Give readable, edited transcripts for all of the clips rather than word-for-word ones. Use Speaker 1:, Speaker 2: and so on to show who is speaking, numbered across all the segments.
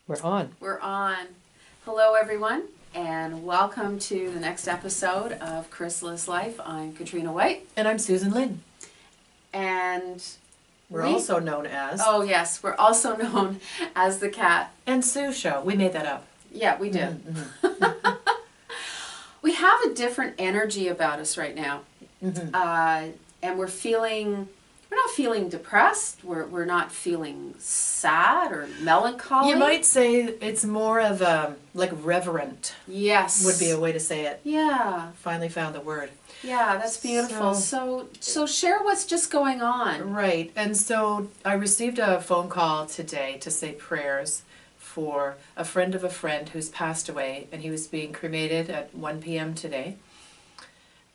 Speaker 1: We're on.
Speaker 2: We're on. Hello, everyone, and welcome to the next episode of Crysalyst Life. I'm Katrina White.
Speaker 1: And I'm Susan Lynne.
Speaker 2: And
Speaker 1: we're also known as...
Speaker 2: Oh, yes. We're also known as the Cat
Speaker 1: and Sue Show. We made that up.
Speaker 2: Yeah, we did. Mm-hmm. We have a different energy about us right now. Mm-hmm. And we're not feeling depressed. We're not feeling sad or melancholy.
Speaker 1: You might say it's more of a, like, reverent.
Speaker 2: Yes.
Speaker 1: Would be a way to say it.
Speaker 2: Yeah.
Speaker 1: Finally found the word.
Speaker 2: Yeah, that's beautiful. So share what's just going on.
Speaker 1: Right. And so I received a phone call today to say prayers for a friend of a friend who's passed away, and he was being cremated at 1 p.m. today.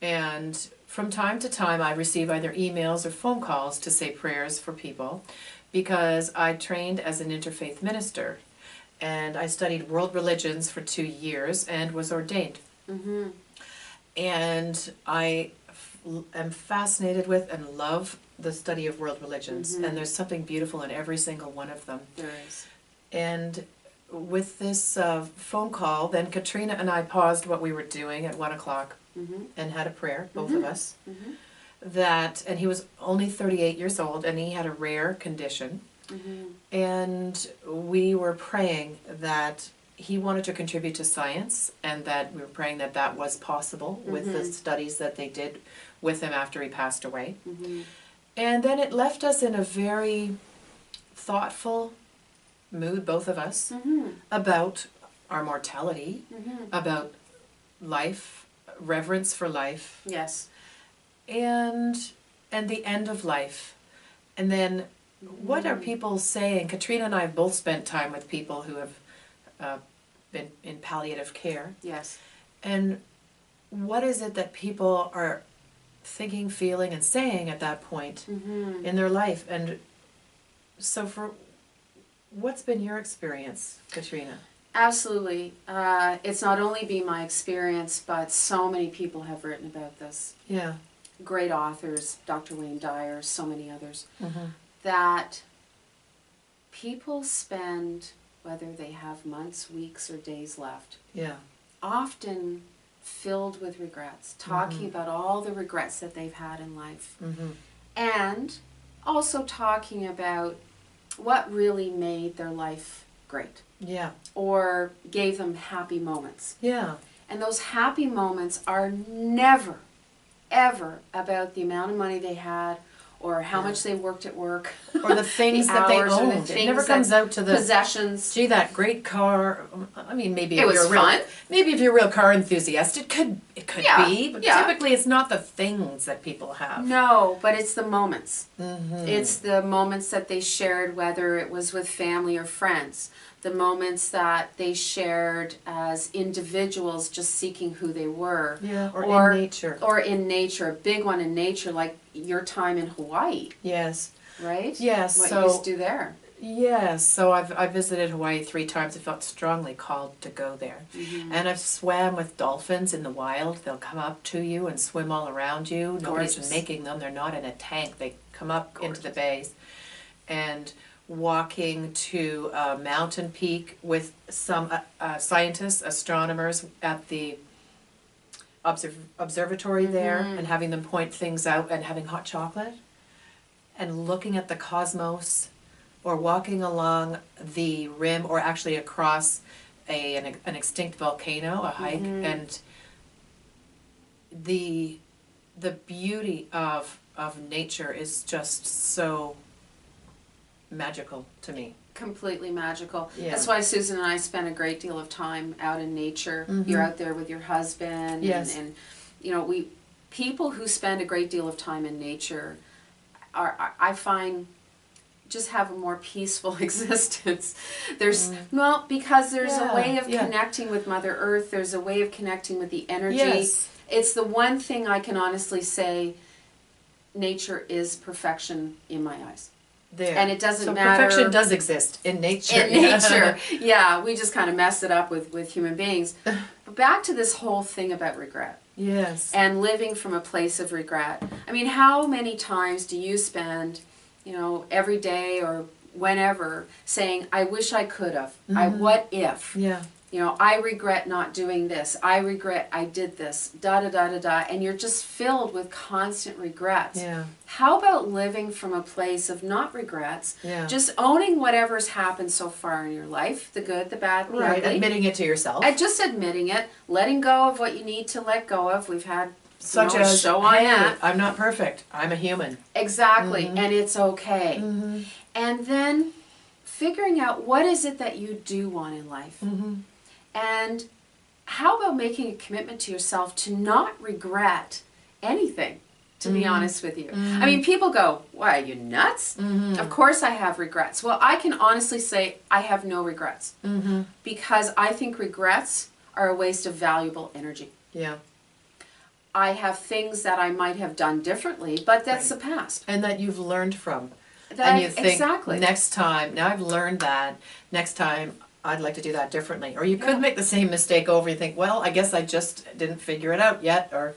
Speaker 1: And from time to time I receive either emails or phone calls to say prayers for people because I trained as an interfaith minister and I studied world religions for 2 years and was ordained. Mm-hmm. And I am fascinated with and love the study of world religions, mm-hmm. and there's something beautiful in every single one of them.
Speaker 2: There is.
Speaker 1: And with this phone call, then Katrina and I paused what we were doing at 1 o'clock. Mm-hmm. And had a prayer, both mm-hmm. of us, mm-hmm. And he was only 38 years old, and he had a rare condition, mm-hmm. and we were praying that he wanted to contribute to science, and that we were praying that that was possible mm-hmm. with the studies that they did with him after he passed away. Mm-hmm. And then it left us in a very thoughtful mood, both of us, mm-hmm. about our mortality, mm-hmm. about life, reverence for life.
Speaker 2: Yes.
Speaker 1: And the end of life. And then what are people saying? Katrina and I have both spent time with people who have been in palliative care.
Speaker 2: Yes.
Speaker 1: And what is it that people are thinking, feeling, and saying at that point mm-hmm. in their life? And so what's been your experience, Katrina?
Speaker 2: Absolutely. It's not only been my experience, but so many people have written about this.
Speaker 1: Yeah.
Speaker 2: Great authors, Dr. Wayne Dyer, so many others, mm-hmm. that people spend, whether they have months, weeks, or days left,
Speaker 1: yeah,
Speaker 2: often filled with regrets, talking mm-hmm. about all the regrets that they've had in life, mm-hmm. and also talking about what really made their life great.
Speaker 1: Yeah.
Speaker 2: Or gave them happy moments.
Speaker 1: Yeah.
Speaker 2: And those happy moments are never, ever about the amount of money they had or how much they worked at work.
Speaker 1: Or the things that they owned. It never comes out to the
Speaker 2: possessions.
Speaker 1: Gee, that great car. I mean, maybe
Speaker 2: it was fun.
Speaker 1: Maybe if you're a real car enthusiast, it could
Speaker 2: yeah.
Speaker 1: be. But
Speaker 2: yeah.
Speaker 1: typically it's not the things that people have.
Speaker 2: No, but it's the moments.
Speaker 1: Mm-hmm.
Speaker 2: It's the moments that they shared, whether it was with family or friends. The moments that they shared as individuals just seeking who they were.
Speaker 1: Yeah, or in nature.
Speaker 2: Or in nature, a big one in nature, like your time in Hawaii.
Speaker 1: Yes.
Speaker 2: Right?
Speaker 1: Yes.
Speaker 2: What you used to do there.
Speaker 1: Yes. So I visited Hawaii 3 times. I felt strongly called to go there. Mm-hmm. And I've swam with dolphins in the wild. They'll come up to you and swim all around you.
Speaker 2: Gorgeous.
Speaker 1: Nobody's making them. They're not in a tank. They come up
Speaker 2: Gorgeous.
Speaker 1: into the bays. And walking to a mountain peak with some scientists, astronomers at the observatory mm-hmm. there, and having them point things out, and having hot chocolate, and looking at the cosmos, or walking along the rim, or actually across an extinct volcano, a hike, mm-hmm. and the beauty of nature is just so magical to me.
Speaker 2: Completely magical.
Speaker 1: Yeah.
Speaker 2: That's why Susan and I spend a great deal of time out in nature. Mm-hmm. You're out there with your husband.
Speaker 1: Yes.
Speaker 2: And you know, people who spend a great deal of time in nature I find just have a more peaceful existence. There's because there's a way of connecting with Mother Earth. There's a way of connecting with the energy.
Speaker 1: Yes.
Speaker 2: It's the one thing I can honestly say, nature is perfection in my eyes.
Speaker 1: There.
Speaker 2: And it doesn't
Speaker 1: so
Speaker 2: matter.
Speaker 1: Perfection does exist in nature.
Speaker 2: In nature, yeah. We just kind of mess it up with human beings. But back to this whole thing about regret.
Speaker 1: Yes.
Speaker 2: And living from a place of regret. I mean, how many times do you spend, every day or whenever, saying, I wish I could have. What if?
Speaker 1: Yeah.
Speaker 2: You know, I regret not doing this. I regret I did this. Da da da da da. And you're just filled with constant regrets.
Speaker 1: Yeah.
Speaker 2: How about living from a place of not regrets?
Speaker 1: Yeah.
Speaker 2: Just owning whatever's happened so far in your life, the good, the bad, the
Speaker 1: Right.
Speaker 2: ugly.
Speaker 1: Admitting it to yourself.
Speaker 2: And just admitting it, letting go of what you need to let go of. We've had
Speaker 1: Such
Speaker 2: a
Speaker 1: as,
Speaker 2: show on
Speaker 1: hey,
Speaker 2: that.
Speaker 1: I'm not perfect. I'm a human.
Speaker 2: Exactly. And it's okay. And then figuring out what is it that you do want in life. And how about making a commitment to yourself to not regret anything, to be honest with you. I mean, people go, why, are you nuts? Of course I have regrets. Well, I can honestly say I have no regrets. Because I think regrets are a waste of valuable energy.
Speaker 1: Yeah.
Speaker 2: I have things that I might have done differently, but that's the past.
Speaker 1: And that you've learned from.
Speaker 2: That
Speaker 1: And you think,
Speaker 2: exactly.
Speaker 1: next time, now I've learned that, next time I'd like to do that differently. Or you could make the same mistake over. You think, well, I guess I just didn't figure it out yet. Or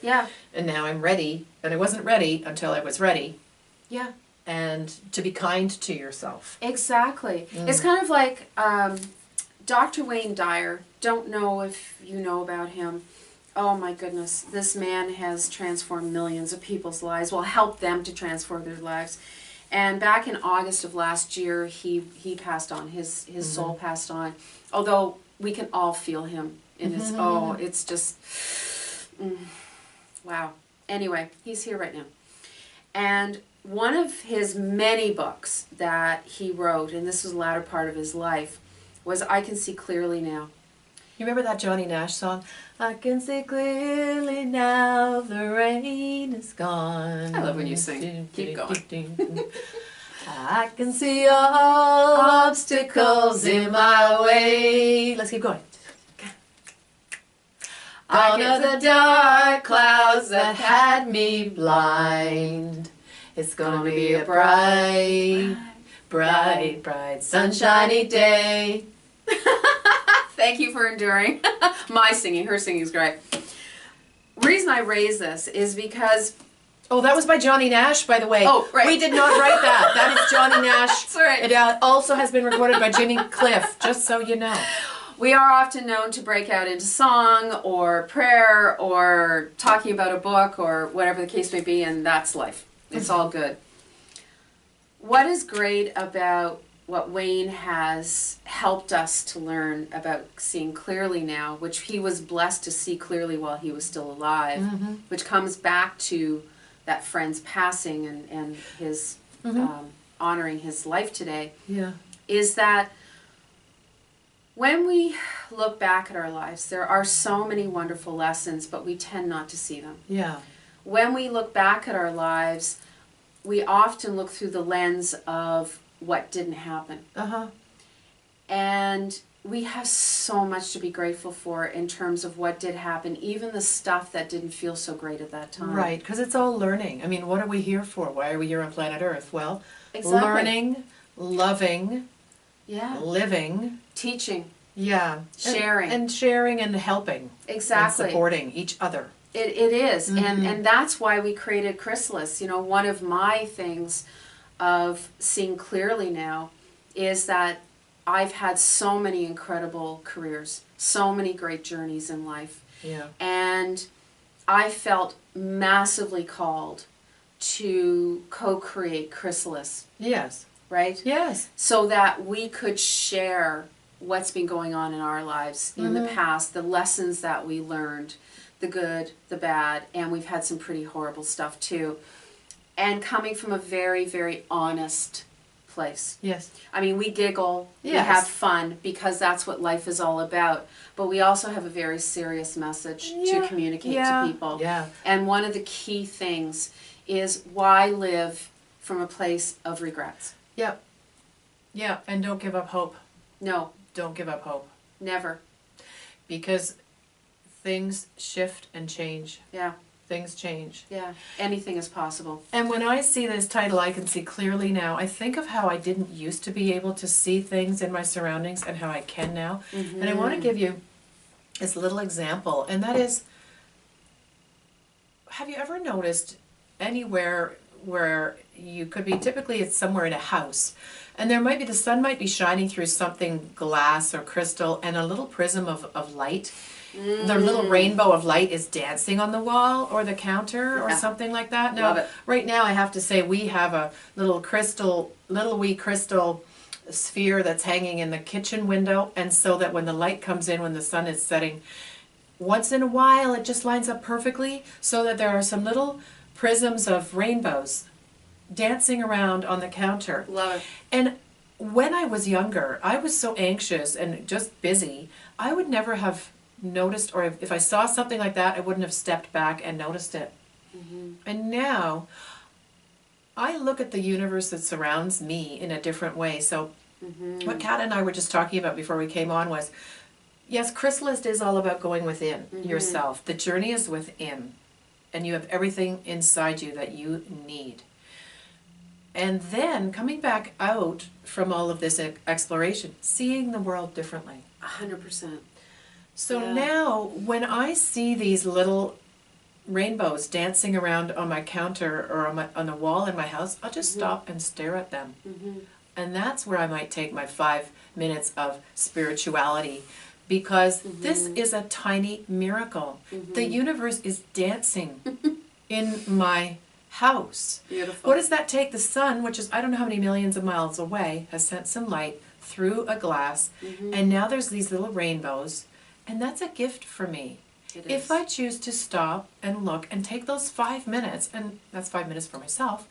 Speaker 1: and now I'm ready. And I wasn't ready until I was ready.
Speaker 2: Yeah.
Speaker 1: And to be kind to yourself.
Speaker 2: Exactly. It's kind of like Dr. Wayne Dyer. Don't know if you know about him. Oh my goodness. This man has transformed millions of people's lives. Well, helped them to transform their lives. And back in August of last year, he passed on. His soul passed on. Although we can all feel him in his, it's just, wow. Anyway, he's here right now. And one of his many books that he wrote, and this was the latter part of his life, was I Can See Clearly Now.
Speaker 1: You remember that Johnny Nash song? I can see clearly now the rain is gone.
Speaker 2: I love when you sing. Keep going.
Speaker 1: I can see all obstacles in my way. Let's keep going. Gone are the dark clouds that had me blind. It's gonna be a bright, bright, bright, sunshiny day.
Speaker 2: Thank you for enduring my singing. Her singing is great. Reason I raise this is because...
Speaker 1: Oh, that was by Johnny Nash, by the way.
Speaker 2: Oh, right.
Speaker 1: We did not write that. That is Johnny Nash.
Speaker 2: That's right.
Speaker 1: It also has been recorded by Jimmy Cliff, just so you know.
Speaker 2: We are often known to break out into song or prayer or talking about a book or whatever the case may be, and that's life. It's all good. What is great about what Wayne has helped us to learn about seeing clearly now, which he was blessed to see clearly while he was still alive, which comes back to that friend's passing and his honoring his life today, is that when we look back at our lives, there are so many wonderful lessons, but we tend not to see them.
Speaker 1: Yeah.
Speaker 2: When we look back at our lives, we often look through the lens of what didn't happen. And we have so much to be grateful for in terms of what did happen, even the stuff that didn't feel so great at that time.
Speaker 1: Right, because it's all learning. I mean, what are we here for? Why are we here on planet Earth? Well,
Speaker 2: Exactly.
Speaker 1: learning, loving, living.
Speaker 2: Teaching.
Speaker 1: Yeah.
Speaker 2: Sharing.
Speaker 1: And sharing and helping.
Speaker 2: Exactly.
Speaker 1: And supporting each other.
Speaker 2: It is. And that's why we created Crysalyst. You know, one of my things of seeing clearly now is that I've had so many incredible careers, so many great journeys in life.
Speaker 1: Yeah.
Speaker 2: And I felt massively called to co-create Crysalyst.
Speaker 1: Yes.
Speaker 2: Right?
Speaker 1: Yes.
Speaker 2: So that we could share what's been going on in our lives in the past, the lessons that we learned, the good, the bad, and we've had some pretty horrible stuff too. And coming from a very, very honest place.
Speaker 1: Yes.
Speaker 2: I mean, we giggle, we
Speaker 1: Yes.
Speaker 2: have fun, because that's what life is all about. But we also have a very serious message to communicate to people.
Speaker 1: Yeah.
Speaker 2: And one of the key things is why live from a place of regrets?
Speaker 1: Yep. Yeah, and don't give up hope.
Speaker 2: No,
Speaker 1: Don't give up hope.
Speaker 2: never.
Speaker 1: Because things shift and change.
Speaker 2: Yeah,
Speaker 1: Things change.
Speaker 2: yeah. Anything is possible.
Speaker 1: And when I see this title, I Can See Clearly Now, I think of how I didn't used to be able to see things in my surroundings and how I can now. And I want to give you this little example, and that is, have you ever noticed anywhere where you could be, typically it's somewhere in a house, And there might be, the sun might be shining through something glass or crystal, and a little prism of light. The little rainbow of light is dancing on the wall or the counter or something like that. Now, right now I have to say we have a little wee crystal sphere that's hanging in the kitchen window, and so that when the light comes in, when the sun is setting, once in a while it just lines up perfectly so that there are some little prisms of rainbows dancing around on the counter.
Speaker 2: Love it.
Speaker 1: And when I was younger, I was so anxious and just busy, I would never have noticed, or if I saw something like that, I wouldn't have stepped back and noticed it. And now I look at the universe that surrounds me in a different way. So what Kat and I were just talking about before we came on was, yes, Crysalyst is all about going within yourself. The journey is within, and you have everything inside you that you need. And then coming back out from all of this exploration, seeing the world differently.
Speaker 2: 100%.
Speaker 1: So now when I see these little rainbows dancing around on my counter or on the wall in my house, I'll just stop and stare at them. And that's where I might take my 5 minutes of spirituality, because this is a tiny miracle. The universe is dancing in my house.
Speaker 2: Beautiful.
Speaker 1: What does that take? The sun, which is I don't know how many millions of miles away, has sent some light through a glass, and now there's these little rainbows, and that's a gift for me. If I choose to stop and look and take those 5 minutes, and that's 5 minutes for myself,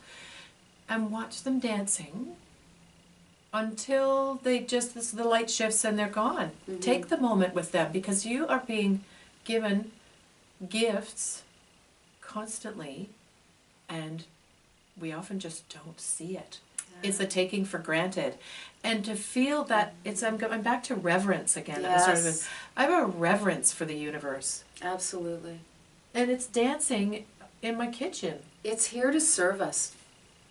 Speaker 1: and watch them dancing until they just, the light shifts and they're gone. Take the moment with them, because you are being given gifts constantly, and we often just don't see it. It's a taking for granted. And to feel that, I'm back to reverence again.
Speaker 2: Yes.
Speaker 1: I have a reverence for the universe.
Speaker 2: Absolutely.
Speaker 1: And it's dancing in my kitchen.
Speaker 2: It's here to serve us.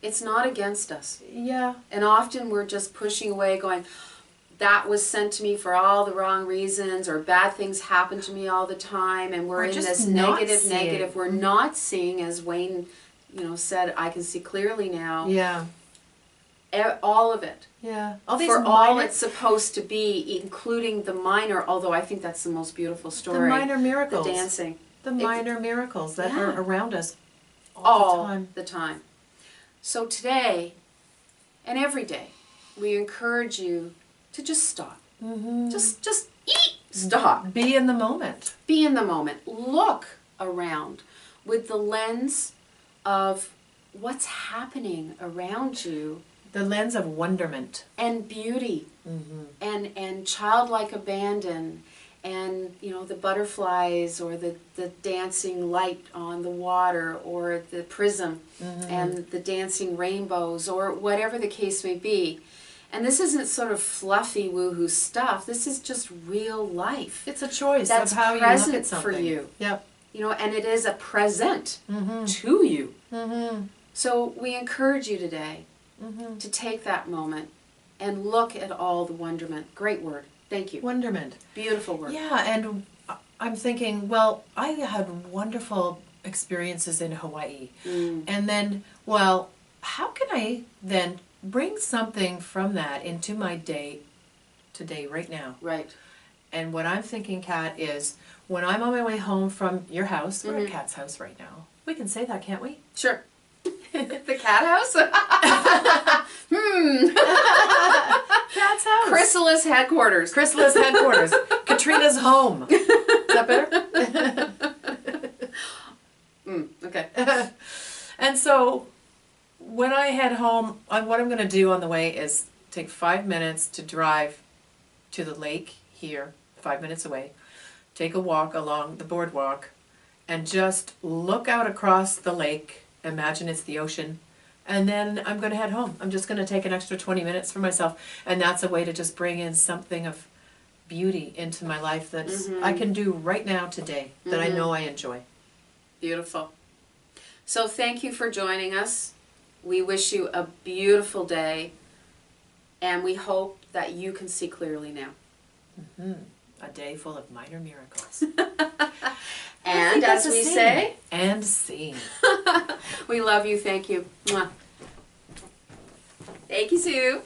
Speaker 2: It's not against us.
Speaker 1: Yeah.
Speaker 2: And often we're just pushing away, going, that was sent to me for all the wrong reasons, or bad things happen to me all the time, and we're in this negative. We're not seeing, as Wayne, said, I can see clearly now.
Speaker 1: Yeah.
Speaker 2: All of it.
Speaker 1: Yeah.
Speaker 2: For all it's supposed to be, including the minor, although I think that's the most beautiful story.
Speaker 1: The minor miracles.
Speaker 2: The dancing.
Speaker 1: The minor miracles that are around us
Speaker 2: all the time. So today, and every day, we encourage you to just stop. Just stop.
Speaker 1: Be in the moment.
Speaker 2: Be in the moment. Look around with the lens of what's happening around you.
Speaker 1: The lens of wonderment.
Speaker 2: And beauty. And childlike abandon. And, the butterflies, or the dancing light on the water, or the prism, and the dancing rainbows, or whatever the case may be. And this isn't sort of fluffy woohoo stuff. This is just real life.
Speaker 1: It's a choice
Speaker 2: that's
Speaker 1: of how you
Speaker 2: present
Speaker 1: look at something.
Speaker 2: for you.
Speaker 1: Yep.
Speaker 2: And it is a present to you. So we encourage you today to take that moment and look at all the wonderment. Great word. Thank you.
Speaker 1: Wonderment.
Speaker 2: Beautiful word.
Speaker 1: Yeah, and I'm thinking, well, I had wonderful experiences in Hawaii. And then, well, how can I then bring something from that into my day today, right now?
Speaker 2: Right.
Speaker 1: And what I'm thinking, Kat, is when I'm on my way home from your house, we're at Kat's house right now. We can say that, can't we?
Speaker 2: Sure. The cat house?
Speaker 1: Kat's house.
Speaker 2: Crysalyst headquarters.
Speaker 1: Crysalyst headquarters. Katrina's home. Is that better?
Speaker 2: Okay.
Speaker 1: And so when I head home, what I'm going to do on the way is take 5 minutes to drive to the lake here, 5 minutes away, take a walk along the boardwalk, and just look out across the lake. Imagine it's the ocean. And then I'm going to head home. I'm just going to take an extra 20 minutes for myself. And that's a way to just bring in something of beauty into my life that I can do right now today, that I know I enjoy.
Speaker 2: Beautiful. So thank you for joining us. We wish you a beautiful day. And we hope that you can see clearly now.
Speaker 1: A day full of minor miracles.
Speaker 2: And as we say,
Speaker 1: and seen.
Speaker 2: We love you. Thank you. Mwah. Thank you, Sue.